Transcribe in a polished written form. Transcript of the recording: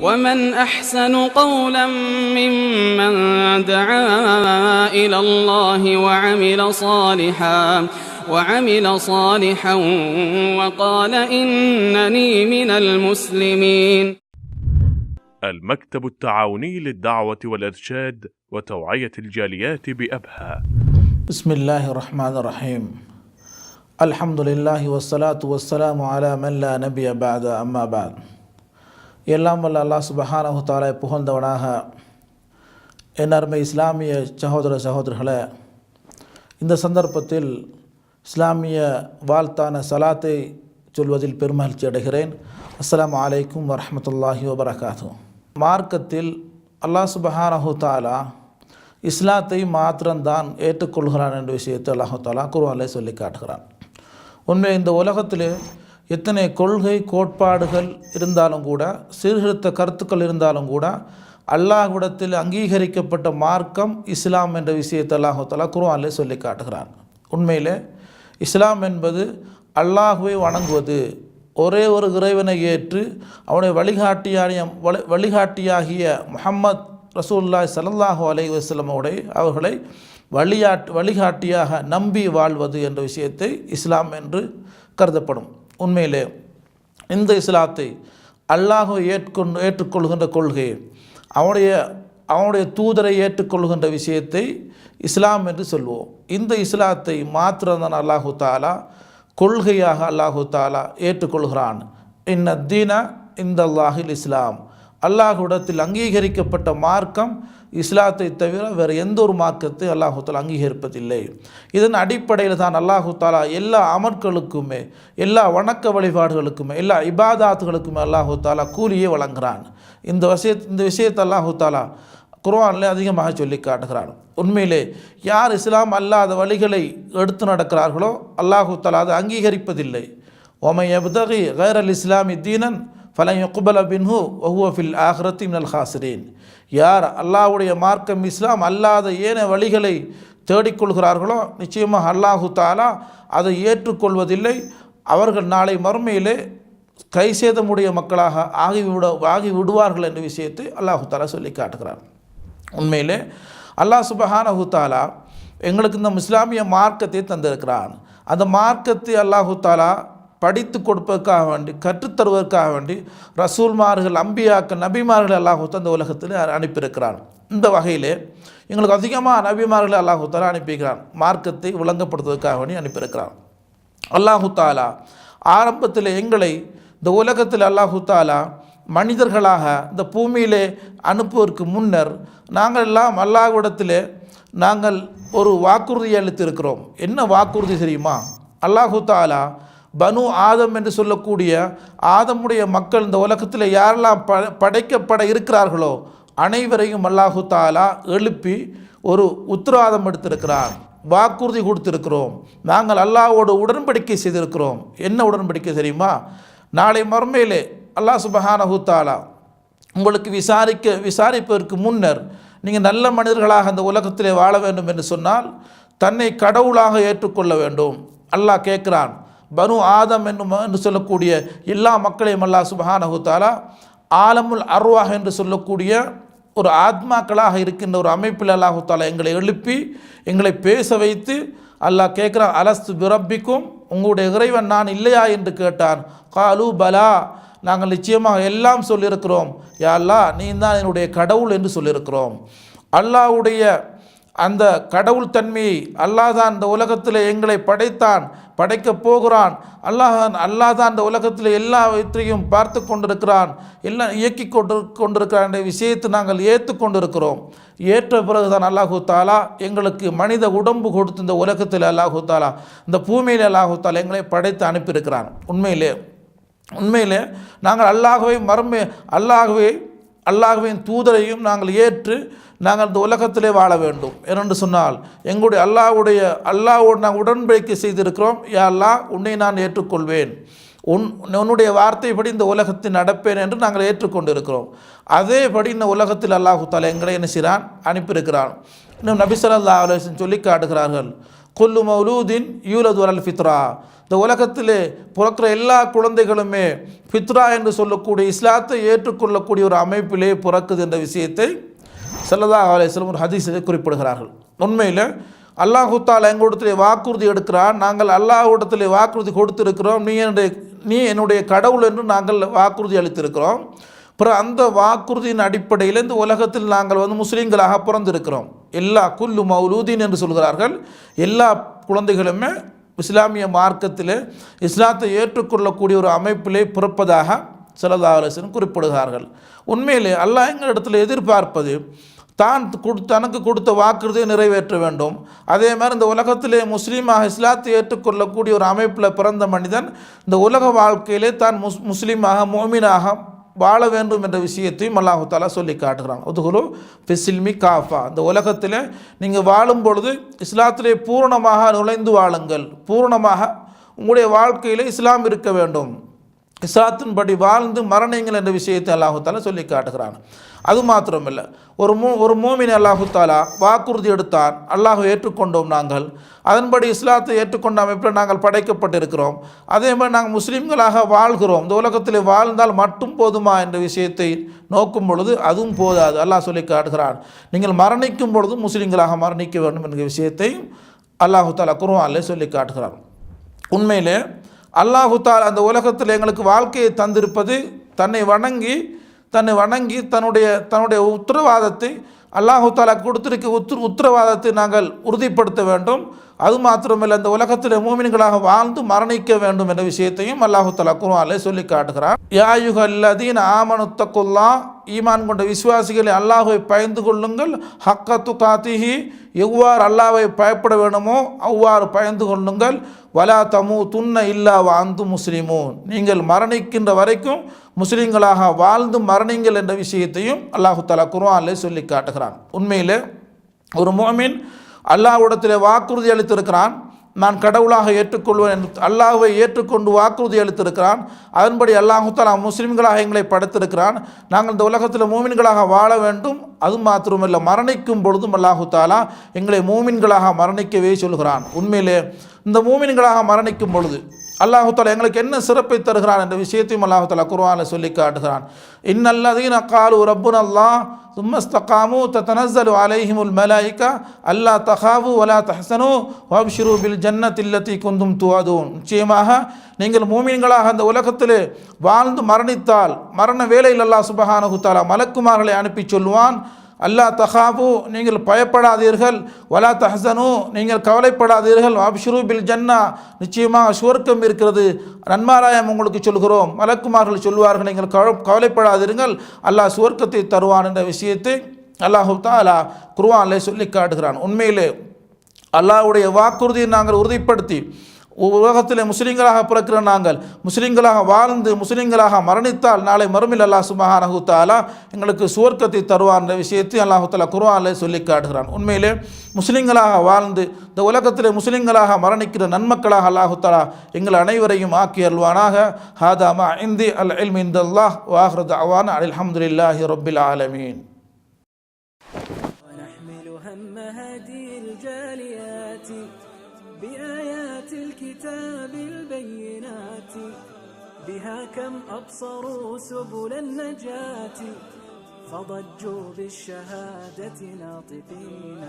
ومن أحسن قولا ممن دعا إلى الله وعمل صالحا وقال إنني من المسلمين. المكتب التعاوني للدعوة والإرشاد وتوعية الجاليات بأبها. بسم الله الرحمن الرحيم. الحمد لله والصلاة والسلام على من لا نبي بعد أما بعد. எல்லாம் வல்ல அல்லாஹ் சுப்ஹானஹு வ தஆலா புகழ்ந்தவனாக என் அருமை இஸ்லாமிய சகோதரர்களே, இந்த சந்தர்ப்பத்தில் இஸ்லாமிய வாழ்த்தான சலாத்தை சொல்வதில் பெருமகிழ்ச்சி அடைகிறேன். அஸ்ஸலாமு அலைக்கும் வரஹ்மத்துல்லாஹி வபரகாத்துஹு. மார்க்கத்தில் அல்லாஹ் சுப்ஹானஹு வ தஆலா இஸ்லாத்தை மாத்திரம்தான் ஏற்றுக்கொள்கிறான் என்ற விஷயத்தை அல்லாஹ் தஆலா குர்ஆனிலே சொல்லி காட்டுகிறான். உண்மை இந்த உலகத்தில் எத்தனை கொள்கை கோட்பாடுகள் இருந்தாலும் கூட, சீர்திருத்த கருத்துக்கள் இருந்தாலும் கூட, அல்லாஹ்விடத்தில் அங்கீகரிக்கப்பட்ட மார்க்கம் இஸ்லாம் என்ற விஷயத்தை அல்லாஹ் தஆலா குர்ஆனிலே சொல்லி காட்டுகிறான். உண்மையிலே இஸ்லாம் என்பது அல்லாஹ்வை வணங்குவது, ஒரே ஒரு இறைவனை ஏற்று அவனுடைய வழிகாட்டியாகிய முஹம்மத் ரசூலுல்லாஹி ஸல்லல்லாஹு அலைஹி வஸல்லம் அவர்களை வழிகாட்டியாக நம்பி வாழ்வது என்ற விஷயத்தை இஸ்லாம் என்று கருதப்படும். உண்மையிலே இந்த இஸ்லாத்தை அல்லாஹ்வை ஏற்றுக்கொள்கின்ற கொள்கை, அவனுடைய தூதரை ஏற்றுக்கொள்கின்ற விஷயத்தை இஸ்லாம் என்று சொல்வோம். இந்த இஸ்லாத்தை மாத்திரம்தான் அல்லாஹு தாலா கொள்கையாக அல்லாஹு தாலா ஏற்றுக்கொள்கிறான். இன்ன தீன இந்தல்லாஹில் இஸ்லாம், அல்லாஹ்விடத்தில் அங்கீகரிக்கப்பட்ட மார்க்கம் இஸ்லாத்தை தவிர வேறு எந்த ஒரு மார்க்கத்தை அல்லாஹு தாலா அங்கீகரிப்பதில்லை. இதன் அடிப்படையில் தான் அல்லாஹு தாலா எல்லா அமல்களுக்குமே, எல்லா வணக்க வழிபாடுகளுக்குமே, எல்லா இபாதாத்துகளுக்குமே அல்லாஹு தாலா கூலியே வழங்குகிறான். இந்த விஷயத்தை அல்லாஹு தாலா குர்ஆனில் அதிகமாக சொல்லி காட்டுகிறான். உண்மையிலே யார் இஸ்லாம் அல்லாத வழிகளை எடுத்து நடக்கிறார்களோ அல்லாஹு தாலா அதை அங்கீகரிப்பதில்லை. ஒமை யப்தகி கைரல் இஸ்லாமி தீனன் ஃபலன் யுக்பல மின்ஹு வஹுவ ஃபில் ஆখিরাতি மினல் ஹாசிரீன். யார் அல்லாஹ்வுடைய மார்க்கம் இஸ்லாம் அல்லாத ஏனைய வழிகளை தேடிக்கொள்கிறார்களோ நிச்சயமாக அல்லாஹு தாலா அதை ஏற்றுக்கொள்வதில்லை. அவர்கள் நாளை மறுமையிலே கைசேதமுடைய மக்களாக ஆகிவிடுவார்கள் என்ற விஷயத்தை அல்லாஹு தாலா சொல்லி காட்டுகிறார். உண்மையிலே அல்லாஹ் சுப்ஹானஹு தாலா எங்களுக்கு இந்த இஸ்லாமிய மார்க்கத்தை தந்திருக்கிறான். அந்த மார்க்கத்தை அல்லாஹு தாலா படித்து கொடுப்பதற்காக வேண்டி, கற்றுத்தருவதற்காக வேண்டி ரசூல்மார்கள், அம்பியாக்கள், நபிமார்கள் அல்லாஹு அந்த உலகத்தில் அனுப்பியிருக்கிறான். இந்த வகையிலே எங்களுக்கு அதிகமாக நபிமார்களை அல்லாஹு தாலா அனுப்பியிருக்கிறான். மார்க்கத்தை விளங்கப்படுத்துவதற்காக வேண்டி அனுப்பியிருக்கிறான். அல்லாஹு தாலா ஆரம்பத்தில் எங்களை இந்த உலகத்தில் அல்லாஹு தாலா மனிதர்களாக இந்த பூமியிலே அனுப்புவதற்கு முன்னர் நாங்கள் எல்லாம் அல்லாஹ்விடத்திலே நாங்கள் ஒரு வாக்குறுதி அளித்திருக்கிறோம். என்ன வாக்குறுதி தெரியுமா? அல்லாஹு தாலா பனு ஆதம் என்று சொல்லக்கூடிய ஆதமுடைய மக்கள் இந்த உலகத்தில் யாரெல்லாம் படைக்கப்பட இருக்கிறார்களோ அனைவரையும் அல்லாஹு தாலா எழுப்பி ஒரு உத்தரவாதம் எடுத்திருக்கிறார், வாக்குறுதி கொடுத்திருக்கிறோம். நாங்கள் அல்லாஹ்வோடு உடன்படிக்கை செய்திருக்கிறோம். என்ன உடன்படிக்கை தெரியுமா? நாளை மறுமையிலே அல்லாஹ் சுப்ஹானஹு தாலா உங்களுக்கு விசாரிப்பதற்கு முன்னர் நீங்கள் நல்ல மனிதர்களாக அந்த உலகத்திலே வாழ வேண்டும் என்று சொன்னால் தன்னை கடவுளாக ஏற்றுக்கொள்ள வேண்டும். அல்லாஹ் கேட்குறான். பனு ஆதம் என்று சொல்லக்கூடிய எல்லா மக்களையும் அல்லாஹ் சுப்ஹானஹு தஆலா ஆலமுல் அர்வாஹ் என்று சொல்லக்கூடிய ஒரு ஆத்மாக்களாக இருக்கின்ற ஒரு அமைப்பில் அல்லாஹு தஆலா எங்களை எழுப்பி எங்களை பேச வைத்து அல்லாஹ் கேட்குறான், அலஸ்து பிரப்பிக்கும், உங்களுடைய இறைவன் நான் இல்லையா என்று கேட்டான். காலு பலா, நாங்கள் நிச்சயமாக எல்லாம் சொல்லியிருக்கிறோம். யா அல்லாஹ், நீ தான் என்னுடைய கடவுள் என்று சொல்லியிருக்கிறோம். அல்லாஹ்வுடைய அந்த கடவுள் தன்மையை, அல்லாஹ் தான் இந்த உலகத்தில் எங்களை படைக்கப் போகிறான், அல்லாஹ் தான் இந்த உலகத்தில் எல்லாவற்றையும் பார்த்து கொண்டிருக்கிறான், எல்லாம் இயக்கி கொண்டிருக்கிறான் என்ற விஷயத்தை நாங்கள் ஏற்றுக்கொண்டிருக்கிறோம். ஏற்ற பிறகுதான் அல்லாஹு தாலா எங்களுக்கு மனித உடம்பு கொடுத்து இந்த உலகத்தில் அல்லாஹு தாலா இந்த பூமியில் அல்லாஹு தாலா எங்களை படைத்து அனுப்பியிருக்கிறான். உண்மையிலே நாங்கள் அல்லாஹ்வின் தூதரையும் நாங்கள் ஏற்று நாங்கள் இந்த உலகத்திலே வாழ வேண்டும் என்று சொன்னால் எங்களுடைய அல்லாஹ்வோடு நாங்கள் உடன்படிக்கை செய்திருக்கிறோம். யா அல்லாஹ், உன்னை நான் ஏற்றுக்கொள்வேன், உன்னுடைய வார்த்தைப்படி இந்த உலகத்தில் நடப்பேன் என்று நாங்கள் ஏற்றுக்கொண்டிருக்கிறோம். அதேபடி இந்த உலகத்தில் அல்லாஹு தாலா எங்களை என்ன செய்கிறான்? அனுப்பியிருக்கிறான். இன்னும் நபி ஸல்லல்லாஹு அலைஹி வஸல்லம் சொல்லி காட்டுகிறார்கள், குல்லு மௌலூதின் யூலது அலல் ஃபித்ரா, இந்த உலகத்திலே பிறக்கிற எல்லா குழந்தைகளுமே ஃபித்ரா என்று சொல்லக்கூடிய இஸ்லாத்தை ஏற்றுக்கொள்ளக்கூடிய ஒரு அமைப்பிலே பிறக்குது என்ற விஷயத்தை ஸல்லல்லாஹு அலைஹி வஸல்லம் ஒரு ஹதீஸிலே குறிப்பிடுகிறார்கள். உண்மையில் அல்லாஹு தஆலா எங்களிடத்திலே வாக்குறுதி எடுக்கிறான். நாங்கள் அல்லாஹ்விடத்திலே வாக்குறுதி கொடுத்திருக்கிறோம், நீ என்னுடைய கடவுள் என்று நாங்கள் வாக்குறுதி அளித்திருக்கிறோம். அப்புறம் அந்த வாக்குறுதியின் அடிப்படையில் இந்த உலகத்தில் நாங்கள் முஸ்லீம்களாக பிறந்திருக்கிறோம். எல்லா குல்லு மௌலூதீன் என்று சொல்கிறார்கள், எல்லா குழந்தைகளுமே இஸ்லாமிய மார்க்கத்தில் இஸ்லாத்தை ஏற்றுக்கொள்ளக்கூடிய ஒரு அமைப்பிலே பிறப்பதாக ஸல்லல்லாஹு அலைஹி வஸல்லம் குறிப்பிடுகிறார்கள். உண்மையிலே அல்லாஹ் எங்களிடத்தில் எதிர்பார்ப்பது தனக்கு கொடுத்த வாக்குறுதியை நிறைவேற்ற வேண்டும். அதே மாதிரி இந்த உலகத்திலே முஸ்லீமாக இஸ்லாத்தை ஏற்றுக்கொள்ளக்கூடிய ஒரு அமைப்பில் பிறந்த மனிதன் இந்த உலக வாழ்க்கையிலே தான் முஸ்லீமாக மோமினாக வாழ வேண்டும் என்ற விஷயத்தையும் அல்லாஹு தஆலா சொல்லி காட்டுகிறான். உதுகுலு ஃபிஸ்ஸில்மி காஃபா, இந்த உலகத்தில் நீங்கள் வாழும் பொழுது இஸ்லாத்திலே பூரணமாக நுழைந்து வாழுங்கள், பூரணமாக உங்களுடைய வாழ்க்கையில் இஸ்லாம் இருக்க வேண்டும், இஸ்லாத்தின்படி வாழ்ந்து மரணிங்கள் என்ற விஷயத்தை அல்லாஹு தஆலா சொல்லி காட்டுகிறான். அது மாத்திரமில்லை, ஒரு மூமின் அல்லாஹு தஆலா வாக்குறுதி எடுத்தான், அல்லாஹை ஏற்றுக்கொண்டோம், நாங்கள் அதன்படி இஸ்லாத்தை ஏற்றுக்கொண்ட அமைப்பில் நாங்கள் படைக்கப்பட்டிருக்கிறோம். அதே மாதிரி நாங்கள் முஸ்லீம்களாக வாழ்கிறோம். இந்த உலகத்தில் வாழ்ந்தால் மட்டும் போதுமா என்ற விஷயத்தை நோக்கும் பொழுது அதுவும் போதாது. அல்லாஹ் சொல்லி காட்டுகிறான், நீங்கள் மரணிக்கும் பொழுது முஸ்லீம்களாக மரணிக்க வேண்டும் என்ற விஷயத்தை அல்லாஹு தஆலா குர்ஆனிலே சொல்லி காட்டுகிறான். உண்மையிலே அல்லாஹு தஆலா அந்த உலகத்தில் எங்களுக்கு வாழ்க்கையை தந்திருப்பது தன்னை வணங்கி தன்னுடைய உத்தரவாதத்தை அல்லாஹு தஆலா கொடுத்திருக்க உத்தரவாதத்தை நாங்கள் உறுதிப்படுத்த வேண்டும். அது மாத்திரமல்ல, இந்த உலகத்தில் மூமின்களாக வாழ்ந்து மரணிக்க வேண்டும் என்ற விஷயத்தையும் அல்லாஹு தஆலா குர்ஆனிலே சொல்லி காட்டுகிறார். யா அய்யுஹல்லதீன ஆமனு தக்குல்லாஹ், ஈமான் கொண்ட விசுவாசிகளை அல்லாஹ்வை பயந்து கொள்ளுங்கள், ஹக்க துகாத்திஹி, எவ்வாறு அல்லாஹ்வை பயப்பட வேண்டுமோ அவ்வாறு பயந்து கொள்ளுங்கள், வலா தமூதுன்ன இல்லா வ அன்தும் முஸ்லிமூன், நீங்கள் மரணிக்கின்ற வரைக்கும் முஸ்லீம்களாக வாழ்ந்து மரணிங்கள் என்ற விஷயத்தையும் அல்லாஹு தஆலா குர்ஆனிலே சொல்லி காட்டுகிறான். உண்மையில் ஒரு முஃமின் அல்லாஹ்விடத்திலே வாக்குறுதி அளித்திருக்கிறான், நான் கடவுளாக ஏற்றுக்கொள்வேன் என்று அல்லாஹ்வை ஏற்றுக்கொண்டு வாக்குறுதி அளித்திருக்கிறான். அதன்படி அல்லாஹு தஆலா முஸ்லிம்களாக எங்களை படைத்திருக்கிறான். நாங்கள் இந்த உலகத்தில் மூமின்களாக வாழ வேண்டும். அது மாத்திரமல்ல, மரணிக்கும் பொழுதும் அல்லாஹு தஆலா எங்களை மூமின்களாக மரணிக்கவே சொல்கிறான். உண்மையிலே இந்த மூமின்களாக மரணிக்கும் பொழுது அல்லாஹு தஆலா எங்களுக்கு என்ன சிறப்பை தருகிறான் என்ற விஷயத்தையும் அல்லாஹு தஆலா குர்ஆனில் சொல்லி காட்டுகிறான். இன்னல்லதீன காலு ரப்புனல்லாஹ் ثم استقاموا تتنزل عليهم الملائكة ألا تخافوا ولا تحزنوا وابشروا بالجنة التي كنتم توعدون. நிச்சயமாக நீங்கள் மூமின்களாக அந்த உலகத்திலே வாழ்ந்து மரணித்தால் மரண வேளையில் அல்லாஹ் சுப்ஹானஹு தஆலா மலக்குமார்களை அனுப்பி சொல்வான், அல்லா தஹாபு, நீங்கள் பயப்படாதீர்கள், வலா தஹ்சனு, நீங்கள் கவலைப்படாதீர்கள், அப்ஷிரு பில் ஜன்னா, நிச்சயமாக சுவர்க்கம் இருக்கிறது, நன்மாராயம் உங்களுக்கு சொல்கிறோம். மலக்குமார்கள் சொல்வார்கள், நீங்கள் கவலைப்படாதீர்கள், அல்லாஹ் சுவர்க்கத்தை தருவான் என்ற விஷயத்தை அல்லாஹு தஆலா குர்ஆனிலே சொல்லி காட்டுகிறான். உண்மையிலே அல்லாஹ்வுடைய வாக்குறுதியை நாங்கள் உறுதிப்படுத்தி உலகத்தில் முஸ்லீம்களாக பிறக்கிற நாங்கள் முஸ்லீம்களாக வாழ்ந்து முஸ்லீம்களாக மரணித்தால் நாளை மறுமையில் அல்லாஹ் சுப்ஹானஹு தஆலா எங்களுக்கு சுவர்க்கத்தை தருவான் என்ற விஷயத்தை அல்லாஹு தஆலா குர்ஆனிலே சொல்லி காட்டுகிறான். உண்மையிலே முஸ்லீம்களாக வாழ்ந்து இந்த உலகத்தில் முஸ்லீம்களாக மரணிக்கிற நன்மக்களாக அல்லாஹு தஆலா எங்கள் அனைவரையும் ஆக்கி அருள்வானாக. ஹாதா மா இந்தி அல் இல்மு இன்தல்லாஹ் வ ஆகிரு தஅவானா அல்ஹம்துலில்லாஹி ரப்பில் ஆலமீன். بآيات الكتاب البينات بها كم أبصروا سبل النجاة فضجوا بالشهادة ناطقين